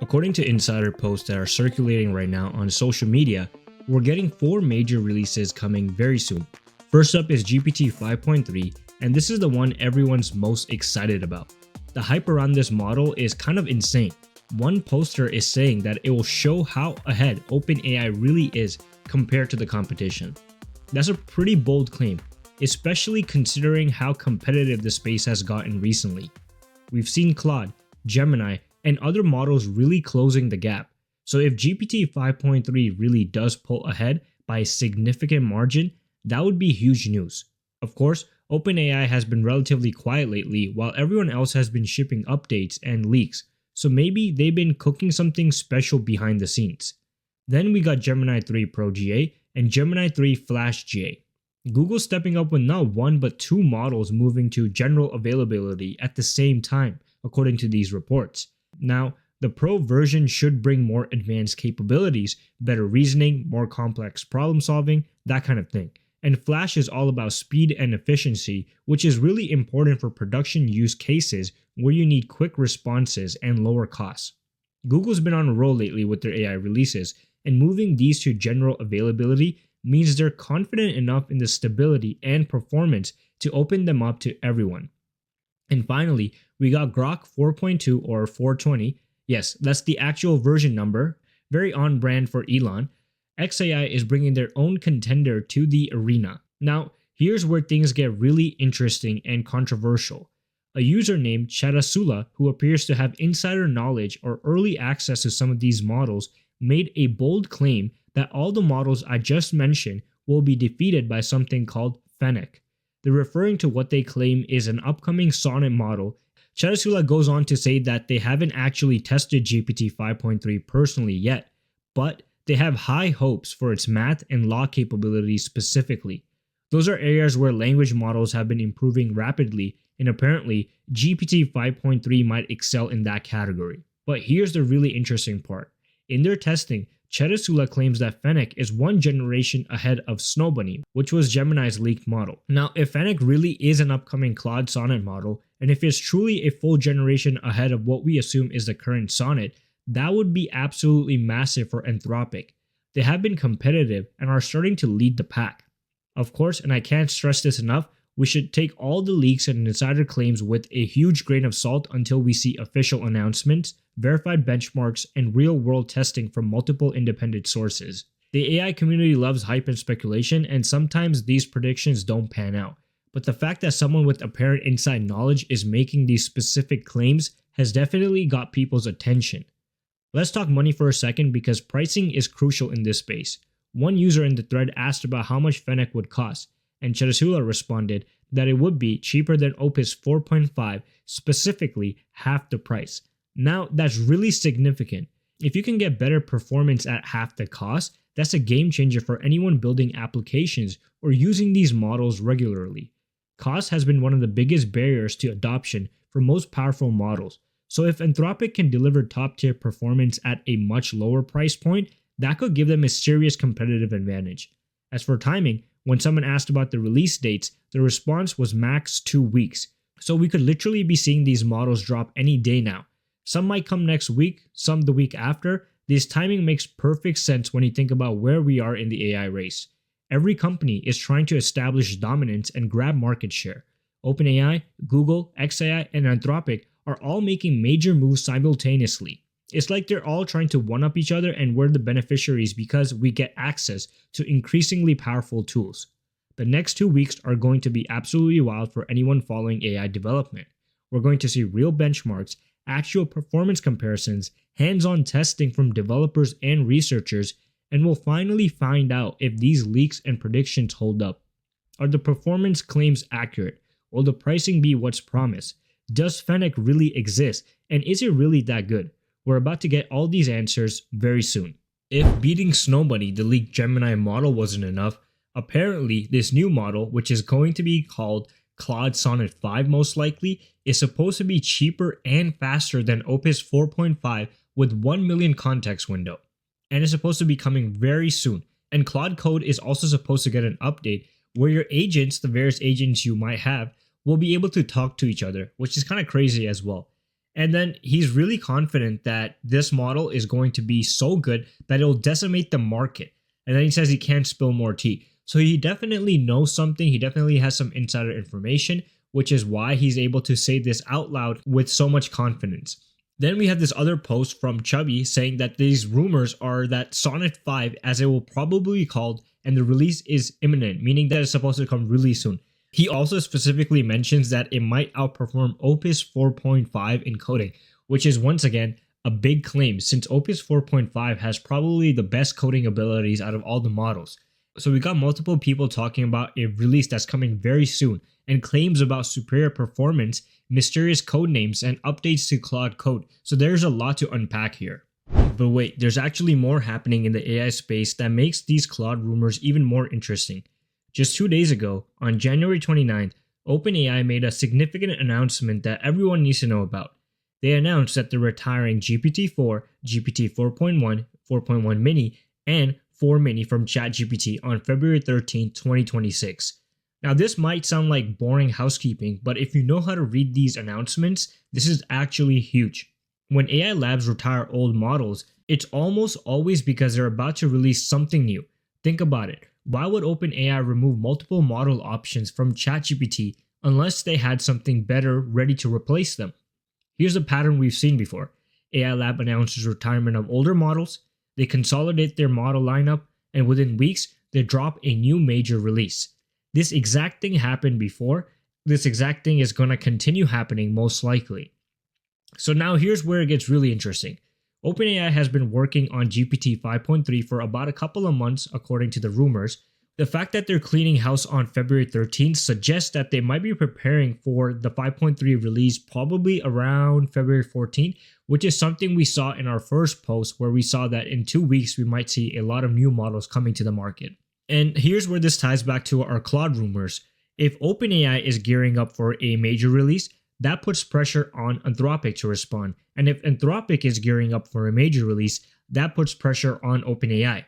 According to insider posts that are circulating right now on social media, we're getting 4 major releases coming very soon. First up is GPT 5.3, and this is the one everyone's most excited about. The hype around this model is kind of insane. One poster is saying that it will show how ahead OpenAI really is compared to the competition. That's a pretty bold claim, especially considering how competitive the space has gotten recently. We've seen Claude, Gemini, and other models really closing the gap. So if GPT 5.3 really does pull ahead by a significant margin, that would be huge news. Of course, OpenAI has been relatively quiet lately while everyone else has been shipping updates and leaks, so maybe they've been cooking something special behind the scenes. Then we got Gemini 3 Pro GA and Gemini 3 Flash GA. Google stepping up with not one but 2 models moving to general availability at the same time, according to these reports. Now, the Pro version should bring more advanced capabilities, better reasoning, more complex problem solving, that kind of thing. And Flash is all about speed and efficiency, which is really important for production use cases where you need quick responses and lower costs. Google's been on a roll lately with their AI releases, and moving these to general availability means they're confident enough in the stability and performance to open them up to everyone. And finally, we got Grok 4.2 or 420. Yes, that's the actual version number, very on brand for Elon. XAI is bringing their own contender to the arena. Now, here's where things get really interesting and controversial. A user named Chadasula, who appears to have insider knowledge or early access to some of these models, made a bold claim that all the models I just mentioned will be defeated by something called Fennec. They're referring to what they claim is an upcoming Sonnet model. Chadasula goes on to say that they haven't actually tested GPT 5.3 personally yet, but they have high hopes for its math and law capabilities specifically. Those are areas where language models have been improving rapidly, and apparently GPT 5.3 might excel in that category. But here's the really interesting part. In their testing, Chadasula claims that Fennec is 1 generation ahead of Snowbunny, which was Gemini's leaked model. Now, if Fennec really is an upcoming Claude Sonnet model, and if it's truly a full generation ahead of what we assume is the current Sonnet, that would be absolutely massive for Anthropic. They have been competitive and are starting to lead the pack. Of course, and I can't stress this enough, we should take all the leaks and insider claims with a huge grain of salt until we see official announcements, verified benchmarks, and real-world testing from multiple independent sources. The AI community loves hype and speculation, and sometimes these predictions don't pan out. But the fact that someone with apparent inside knowledge is making these specific claims has definitely got people's attention. Let's talk money for a second because pricing is crucial in this space. One user in the thread asked about how much Fennec would cost, and Chadasula responded that it would be cheaper than Opus 4.5, specifically half the price. Now, that's really significant. If you can get better performance at half the cost, that's a game changer for anyone building applications or using these models regularly. Cost has been one of the biggest barriers to adoption for most powerful models. So if Anthropic can deliver top-tier performance at a much lower price point, that could give them a serious competitive advantage. As for timing, when someone asked about the release dates, the response was max 2 weeks. So we could literally be seeing these models drop any day now. Some might come next week, some the week after. This timing makes perfect sense when you think about where we are in the AI race. Every company is trying to establish dominance and grab market share. OpenAI, Google, XAI, and Anthropic are all making major moves simultaneously. It's like they're all trying to one-up each other, and we're the beneficiaries because we get access to increasingly powerful tools. The next 2 weeks are going to be absolutely wild for anyone following AI development. We're going to see real benchmarks, actual performance comparisons, hands-on testing from developers and researchers, and we'll finally find out if these leaks and predictions hold up. Are the performance claims accurate? Will the pricing be what's promised? Does Fennec really exist? And is it really that good? We're about to get all these answers very soon. If beating Snowbunny, the leaked Gemini model, wasn't enough, apparently this new model, which is going to be called Claude Sonnet 5 most likely, is supposed to be cheaper and faster than Opus 4.5 with 1 million context window. And it's supposed to be coming very soon. And Claude Code is also supposed to get an update where your agents, the various agents you might have, will be able to talk to each other, which is kind of crazy as well. And then he's really confident that this model is going to be so good that it'll decimate the market. And then he says he can't spill more tea. So he definitely knows something. He definitely has some insider information, which is why he's able to say this out loud with so much confidence. Then we have this other post from Chubby saying that these rumors are that Sonnet 5, as it will probably be called, and the release is imminent, meaning that it's supposed to come really soon. He also specifically mentions that it might outperform Opus 4.5 in coding, which is once again a big claim since Opus 4.5 has probably the best coding abilities out of all the models. So we got multiple people talking about a release that's coming very soon and claims about superior performance, mysterious code names, and updates to Claude code. So there's a lot to unpack here. But wait, there's actually more happening in the AI space that makes these Claude rumors even more interesting. Just 2 days ago, on January 29th, OpenAI made a significant announcement that everyone needs to know about. They announced that they're retiring GPT-4, GPT-4.1, 4.1 mini, and 4 mini from ChatGPT on February 13, 2026. Now this might sound like boring housekeeping, but if you know how to read these announcements, this is actually huge. When AI labs retire old models, it's almost always because they're about to release something new. Think about it. Why would OpenAI remove multiple model options from ChatGPT unless they had something better ready to replace them? Here's a pattern we've seen before. AI Lab announces retirement of older models, they consolidate their model lineup, and within weeks, they drop a new major release. This exact thing happened before. This exact thing is going to continue happening most likely. So now here's where it gets really interesting. OpenAI has been working on GPT 5.3 for about a couple of months according to the rumors. The fact that they're cleaning house on February 13th suggests that they might be preparing for the 5.3 release probably around February 14th, which is something we saw in our first post where we saw that in 2 weeks we might see a lot of new models coming to the market. And here's where this ties back to our Claude rumors. If OpenAI is gearing up for a major release, that puts pressure on Anthropic to respond. And if Anthropic is gearing up for a major release, that puts pressure on OpenAI.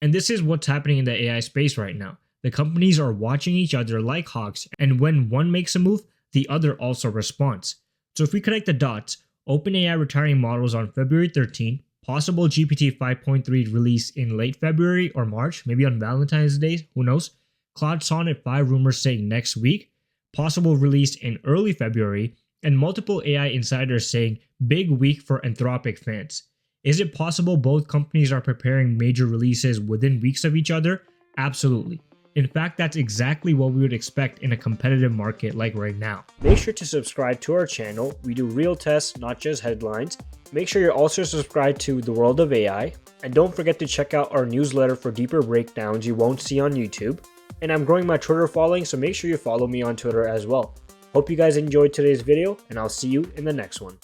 And this is what's happening in the AI space right now. The companies are watching each other like hawks, and when one makes a move, the other also responds. So if we connect the dots, OpenAI retiring models on February 13th, possible GPT 5.3 release in late February or March, maybe on Valentine's Day, who knows? Claude Sonnet 5 rumors saying next week, possible release in early February, and multiple AI insiders saying big week for Anthropic fans. Is it possible both companies are preparing major releases within weeks of each other? Absolutely. In fact, that's exactly what we would expect in a competitive market like right now. Make sure to subscribe to our channel. We do real tests, not just headlines. Make sure you're also subscribed to The World of AI. And don't forget to check out our newsletter for deeper breakdowns you won't see on YouTube. And I'm growing my Twitter following, so make sure you follow me on Twitter as well. Hope you guys enjoyed today's video, and I'll see you in the next one.